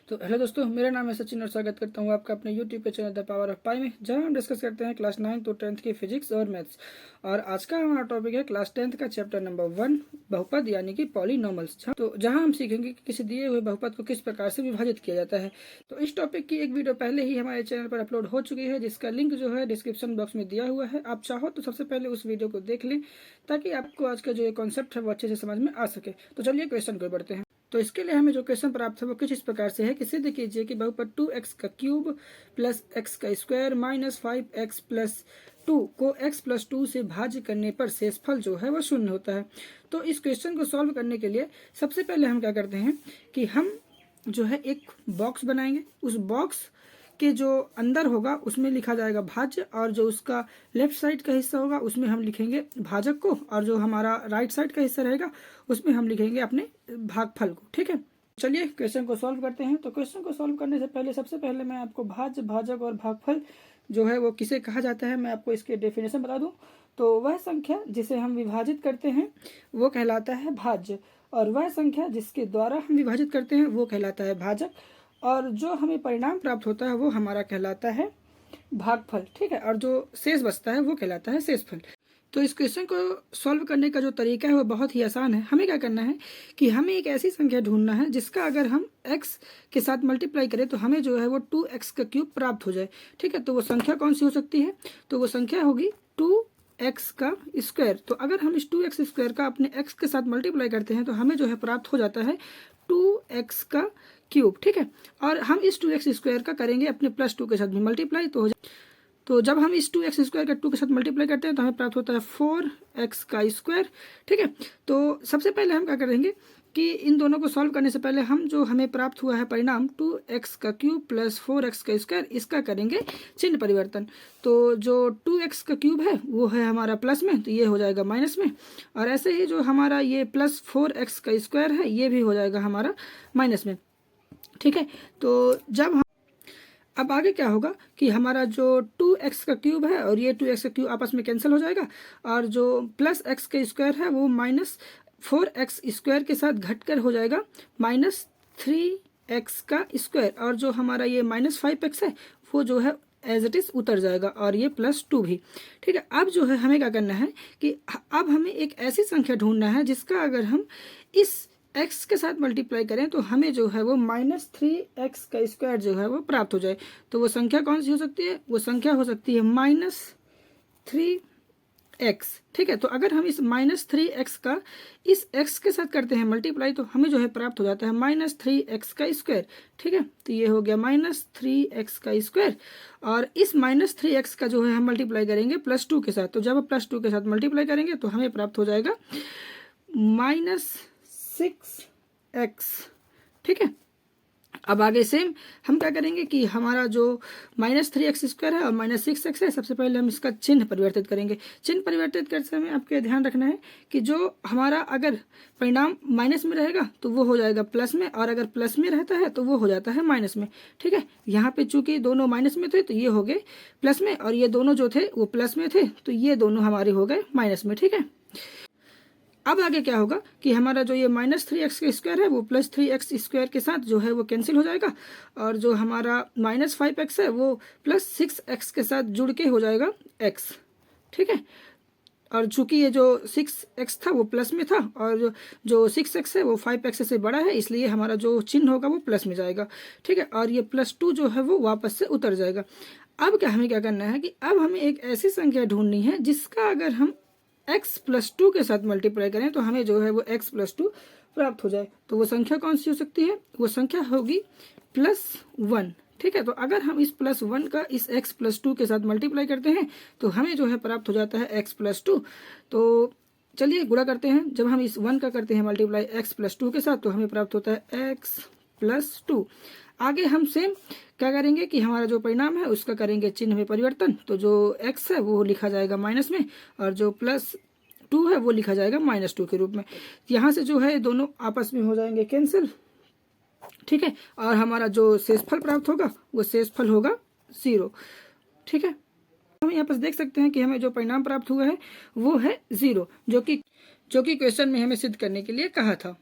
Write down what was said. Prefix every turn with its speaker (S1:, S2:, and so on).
S1: तो हेलो दोस्तों, मेरा नाम है सचिन और स्वागत करता हूँ आपका अपने यूट्यूब पे चैनल द पावर ऑफ पाई में, जहाँ हम डिस्कस करते हैं क्लास 9 तो 10th की फिजिक्स और मैथ्स। और आज का हमारा टॉपिक है क्लास 10th का चैप्टर नंबर 1 बहुपद यानी कि पॉलीनोमल्स। तो जहाँ हम सीखेंगे कि किसी दिए हुए बहुपद को किस प्रकार से विभाजित किया जाता है। तो इस टॉपिक की एक वीडियो पहले ही हमारे चैनल पर अपलोड हो चुकी है, जिसका लिंक जो है डिस्क्रिप्शन बॉक्स में दिया हुआ है। आप चाहो तो सबसे पहले उस वीडियो को देख लें, ताकि आपको आज का जो ये कॉन्सेप्ट है वो अच्छे से समझ में आ सके। तो चलिए क्वेश्चन को बढ़ते हैं। तो इसके लिए हमें जो क्वेश्चन प्राप्त है वो कुछ इस प्रकार से है कि सिद्ध कीजिए कि बहुपद 2x का क्यूब प्लस x का स्क्वायर माइनस 5x प्लस 2 को x प्लस 2 से भाज्य करने पर शेषफल जो है वो शून्य होता है। तो इस क्वेश्चन को सॉल्व करने के लिए सबसे पहले हम क्या करते हैं कि हम जो है एक बॉक्स बनाएंगे। उस बॉक्स के जो अंदर होगा उसमें लिखा जाएगा भाज्य, और जो उसका लेफ्ट साइड का हिस्सा होगा उसमें हम लिखेंगे भाजक को, और जो हमारा राइट साइड का हिस्सा रहेगा उसमें हम लिखेंगे अपने भागफल को। ठीक है, चलिए क्वेश्चन को सॉल्व करते हैं। तो क्वेश्चन को सॉल्व करने से पहले सबसे पहले मैं आपको भाज्य, भाजक और भागफल जो है वो किसे कहा जाता है मैं आपको इसके डेफिनेशन बता दूं। तो वह संख्या जिसे हम विभाजित करते हैं वो कहलाता है भाज्य, और वह संख्या जिसके द्वारा हम विभाजित करते हैं वो कहलाता है भाजक, और जो हमें परिणाम प्राप्त होता है वो हमारा कहलाता है भागफल। ठीक है, और जो शेष बचता है वो कहलाता है शेषफल। तो इस क्वेश्चन को सॉल्व करने का जो तरीका है वो बहुत ही आसान है। हमें क्या करना है कि हमें एक ऐसी संख्या ढूंढना है जिसका अगर हम x के साथ मल्टीप्लाई करें तो हमें जो है वो 2x का क्यूब प्राप्त हो जाए। ठीक है, तो वो संख्या कौन सी हो सकती है? तो वो संख्या होगी 2x का स्क्वायर। तो अगर हम इस 2x स्क्वायर का अपने x के साथ मल्टीप्लाई करते हैं तो हमें जो है प्राप्त हो जाता है 2x का क्यूब। ठीक है, और हम इस 2x स्क्वायर का करेंगे अपने प्लस 2 के साथ भी मल्टीप्लाई, तो जब हम इस 2x स्क्वायर का 2 के साथ मल्टीप्लाई करते हैं तो हमें प्राप्त होता है 4x का स्क्वायर। ठीक है, तो सबसे पहले हम क्या करेंगे कि इन दोनों को सॉल्व करने से पहले हम जो हमें प्राप्त हुआ है परिणाम 2x का क्यूब प्लस 4x का स्क्वायर, इसका करेंगे चिन्ह परिवर्तन। तो जो 2x का क्यूब है वो है हमारा प्लस में, तो ये हो जाएगा माइनस में, और ऐसे ही जो हमारा ये प्लस 4x का स्क्वायर है ये भी हो जाएगा हमारा माइनस में। ठीक है, तो जब अब आगे क्या होगा कि हमारा जो 2x का क्यूब है और ये 2x का क्यूब आपस में कैंसिल हो जाएगा, और जो प्लस x का स्क्वायर है वो माइनस 4x स्क्वायर के साथ घटकर हो जाएगा माइनस 3x का स्क्वायर, और जो हमारा ये माइनस 5x है वो जो है एज इट इज उतर जाएगा, और ये प्लस 2 भी। ठीक है, अब जो है हमें क्या करना है कि अब हमें एक ऐसी संख्या ढूंढना है जिसका अगर हम इस x के साथ मल्टीप्लाई करें तो हमें जो है वो माइनस 3x का स्क्वायर जो है वो प्राप्त हो जाए। तो वो संख्या कौन सी हो सकती है? वो संख्या हो सकती है माइनस 3x। ठीक है, तो अगर हम इस माइनस 3x का इस x के साथ करते हैं मल्टीप्लाई तो हमें जो है प्राप्त हो जाता है माइनस 3x का स्क्वायर। ठीक है, तो ये हो गया माइनस 3x का स्क्वायर, और इस माइनस 3x का जो है हम मल्टीप्लाई करेंगे प्लस 2 के साथ। तो जब प्लस 2 के साथ मल्टीप्लाई करेंगे तो हमें प्राप्त हो जाएगा माइनस 6x। ठीक है, अब आगे सेम हम क्या करेंगे कि हमारा जो माइनस 3x स्क्वायर है और माइनस 6x है, सबसे पहले हम इसका चिन्ह परिवर्तित करेंगे। चिन्ह परिवर्तित करते समय आपको ध्यान रखना है कि जो हमारा अगर परिणाम माइनस में रहेगा तो वो हो जाएगा प्लस में, और अगर प्लस में रहता है तो वो हो जाता है माइनस में। ठीक है, यहाँ पे चूंकि दोनों माइनस में थे तो ये हो गए प्लस में, और ये दोनों जो थे वो प्लस में थे तो ये दोनों हमारे हो गए माइनस में। ठीक है, अब आगे क्या होगा कि हमारा जो ये माइनस 3x का स्क्वायर है वो प्लस 3x स्क्वायर के साथ जो है वो कैंसिल हो जाएगा, और जो हमारा माइनस 5x है वो प्लस 6x के साथ जुड़ के हो जाएगा x। ठीक है, और चूंकि ये जो 6x था वो प्लस में था और जो 6x है वो 5x से बड़ा है, इसलिए हमारा जो चिन्ह होगा वो प्लस में जाएगा। ठीक है, और ये प्लस 2 जो है वो वापस से उतर जाएगा। अब हमें क्या करना है कि अब हमें एक ऐसी संख्या ढूंढनी है जिसका अगर हम x प्लस 2 के साथ मल्टीप्लाई करें तो हमें जो है वो x प्लस 2 प्राप्त हो जाए। तो वो संख्या कौन सी हो सकती है? वो संख्या होगी प्लस 1। ठीक है, तो अगर हम इस प्लस 1 का इस x प्लस 2 के साथ मल्टीप्लाई करते हैं तो हमें जो है प्राप्त हो जाता है x प्लस 2। तो चलिए गुणा करते हैं। जब हम इस 1 का करते हैं मल्टीप्लाई x प्लस 2 के साथ तो हमें प्राप्त होता है x प्लस 2। आगे हम सेम क्या करेंगे कि हमारा जो परिणाम है उसका करेंगे चिन्ह में परिवर्तन। तो जो x है वो लिखा जाएगा माइनस में, और जो प्लस 2 है वो लिखा जाएगा माइनस 2 के रूप में। यहाँ से जो है दोनों आपस में हो जाएंगे कैंसिल। ठीक है, और हमारा जो शेषफल प्राप्त होगा वो शेषफल होगा 0। ठीक है, हम यहाँ पर देख सकते हैं कि हमें जो परिणाम प्राप्त हुआ है वो है 0, जो कि क्वेश्चन में हमें सिद्ध करने के लिए कहा था।